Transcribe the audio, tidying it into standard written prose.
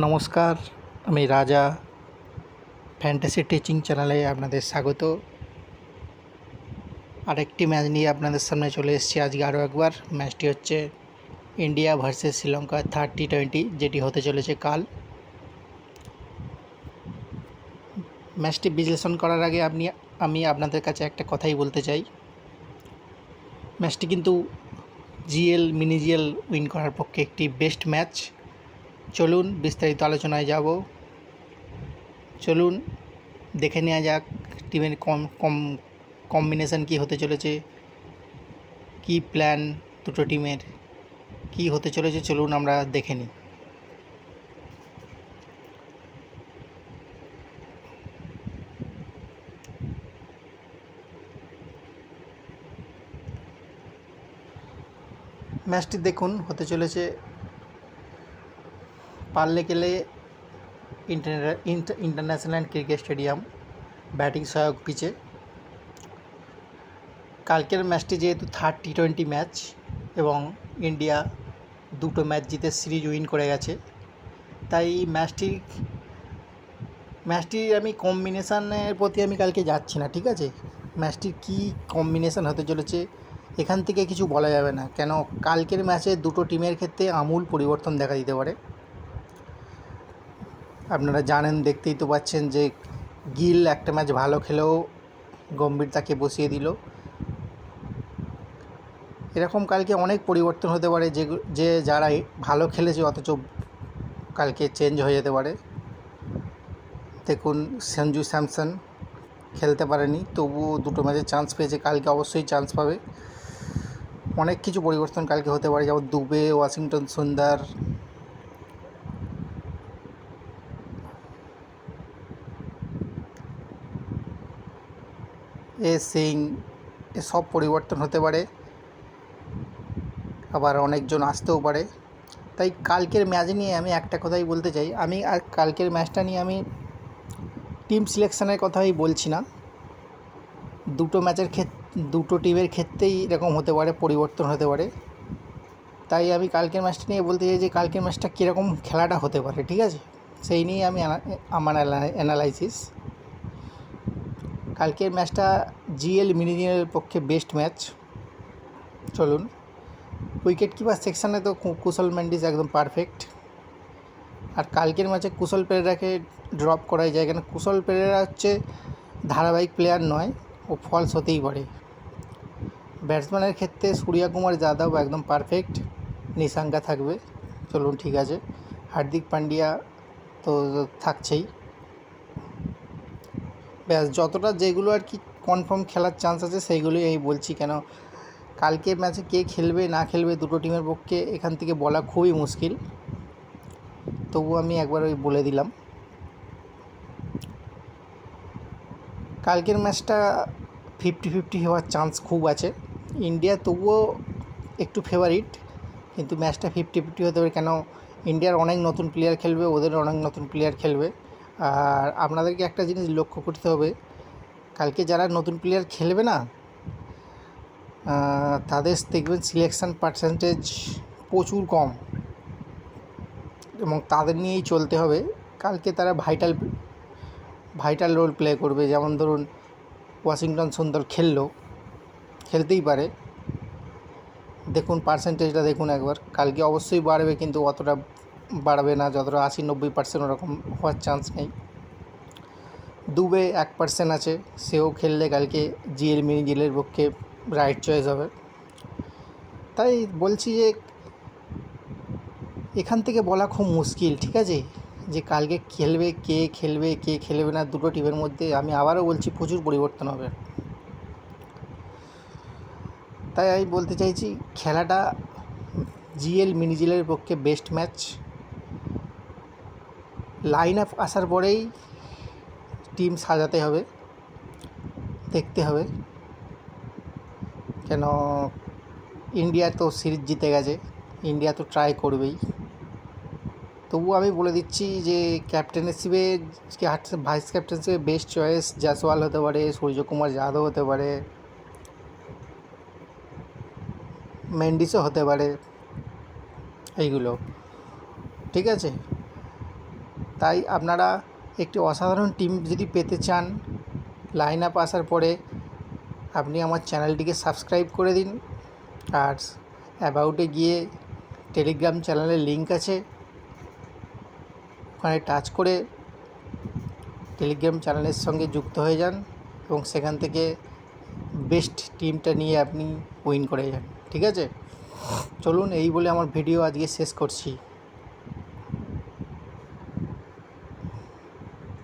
নমস্কার, আমি রাজা ফ্যান্টাসি টিচিং চ্যানেলে আপনাদের স্বাগত। আরেকটি ম্যাচ নিয়ে আপনাদের সামনে চলে এসেছি আজকে আরও একবার। ম্যাচটি হচ্ছে India versus Sri Lanka third T20, যেটি হতে চলেছে কাল। ম্যাচটি বিশ্লেষণ করার আগে আমি আপনাদের কাছে একটা কথাই বলতে চাই। ম্যাচটি কিন্তু মিনি জিএল উইন করার পক্ষে একটি বেস্ট ম্যাচ। চলুন বিস্তারিত আলোচনায় যাব। চলুন দেখে নেওয়া যাক টিমের কম্বিনেশান কী হতে চলেছে, কী প্ল্যান দুটো টিমের কী হতে চলেছে। চলুন আমরা দেখে নিই। ম্যাচটি দেখুন হতে চলেছে Pallekele international cricket stadium, batting সহায়ক পিচে। কালকের ম্যাচটি যেহেতু থার্ড টি20 ম্যাচ এবং ইন্ডিয়া দুটো ম্যাচ জিতে সিরিজ উইন করে গেছে, তাই ম্যাচটির আমি কম্বিনেশানের প্রতি আমি কালকে যাচ্ছি না, ঠিক আছে। ম্যাচটির কী কম্বিনেশান হতে চলেছে এখান থেকে কিছু বলা যাবে না, কেন কালকের ম্যাচে দুটো টিমের ক্ষেত্রে আমূল পরিবর্তন দেখা দিতে পারে। আপনারা জানেন, দেখতেই তো পাচ্ছেন যে গিল একটা ম্যাচ ভালো খেলেও গম্ভীর তাকে বসিয়ে দিল। এরকম কালকে অনেক পরিবর্তন হতে পারে, যে যারা ভালো খেলেছে অথচ কালকে চেঞ্জ হয়ে যেতে পারে। দেখুন, সঞ্জু স্যামসন খেলতে পারেনি, তবুও দুটো ম্যাচে চান্স পেয়েছে, কালকে অবশ্যই চান্স পাবে। অনেক কিছু পরিবর্তন কালকে হতে পারে, যেমন দুবে, ওয়াশিংটন সুন্দর, সিং, এসব পরিবর্তন হতে পারে। আবার অনেকজন আসতেও পারে। তাই কালকের ম্যাচ নিয়ে আমি একটা কথাই বলতে চাই, কালকের ম্যাচটা নিয়ে আমি টিম সিলেকশানের কথাই বলছি না। দুটো টিমের ক্ষেত্রেই এরকম হতে পারে, পরিবর্তন হতে পারে। তাই আমি কালকের ম্যাচটা নিয়ে বলতে চাই যে কালকের ম্যাচটা কীরকম খেলাটা হতে পারে, ঠিক আছে। সেই নিয়ে আমি আমার অ্যানালাইসিস। কালকের ম্যাচটা মিনি জিএলের পক্ষে বেস্ট ম্যাচ। চলুন, উইকেট কিপার সেকশানে তো কুশল মেন্ডিস একদম পারফেক্ট। আর কালকের ম্যাচে কুশল পেরেরাকে ড্রপ করাই যায়, কেন কুশল পেরেরা হচ্ছে ধারাবাহিক প্লেয়ার নয়, ও ফলস হতেই পারে। ব্যাটসম্যানের ক্ষেত্রে সূর্যকুমার যাদব একদম পারফেক্ট, নিশাঙ্কা থাকবে। চলুন, ঠিক আছে। হার্দিক পান্ডিয়া তো থাকছেই। ব্যাস, যতটা যেগুলো আর কি কনফার্ম খেলার চান্স আছে সেইগুলোই আমি বলছি, কেন কালকের ম্যাচে কে খেলবে না খেলবে দুটো টিমের পক্ষে এখান থেকে বলা খুবই মুশকিল। তবু আমি একবার বলে দিলাম, কালকের ম্যাচটা 50-50 হওয়ার চান্স খুব আছে। ইন্ডিয়া তবুও একটু ফেভারিট, কিন্তু ম্যাচটা 50-50 হতে পারে, কেন ইন্ডিয়ার অনেক নতুন প্লেয়ার খেলবে, ওদের অনেক নতুন প্লেয়ার খেলবে। আর আপনাদেরকে একটা জিনিস লক্ষ্য করতে হবে, কালকে যারা নতুন প্লেয়ার খেলবে না, তাদের দেখবেন সিলেকশান পার্সেন্টেজ প্রচুর কম, এবং তাদের নিয়েই চলতে হবে। কালকে তারা ভাইটাল রোল প্লে করবে। যেমন ধরুন, ওয়াশিংটন সুন্দর খেলতেই পারে। দেখুন পার্সেন্টেজটা দেখুন একবার, কালকে অবশ্যই বাড়বে, কিন্তু অতটা বাড়বে না যতটা 80-90% ওরকম হওয়ার চান্স নেই। দুবে 1% আছে, সেও খেললে কালকে মিনি জিএলের পক্ষে রাইট চয়েস হবে। তাই বলছি যে এখান থেকে বলা খুব মুশকিল, ঠিক আছে, যে কালকে কে খেলবে না। দুটো টিমের মধ্যে আমি আবারও বলছি প্রচুর পরিবর্তন হবে। তাই আমি বলতে চাইছি খেলাটা মিনি জিএলের পক্ষে বেস্ট ম্যাচ। লাইন আপ আসার পরেই টিম সাজাতে হবে, দেখতে হবে, কেন ইন্ডিয়া তো সিরিজ জিতে গেছে, ইন্ডিয়া তো ট্রাই করবেই। তবু আমি বলে দিচ্ছি যে ভাইস ক্যাপ্টেন্সিপে বেস্ট চয়েস জয়সওয়াল হতে পারে, সূর্যকুমার যাদব হতে পারে, মেন্ডিসও হতে পারে, এইগুলো, ঠিক আছে। তাই আপনারা একটি অসাধারণ টিম যদি পেতে চান, লাইন আপ আসার পরে আপনি আমার চ্যানেলটিকে সাবস্ক্রাইব করে দিন। আর অ্যাবাউটে গিয়ে টেলিগ্রাম চ্যানেলের লিঙ্ক আছে, ওখানে টাচ করে টেলিগ্রাম চ্যানেলের সঙ্গে যুক্ত হয়ে যান এবং সেখান থেকে বেস্ট টিমটা নিয়ে আপনি উইন করে যান। ঠিক আছে, চলুন এই বলে আমার ভিডিও আজকে শেষ করছি।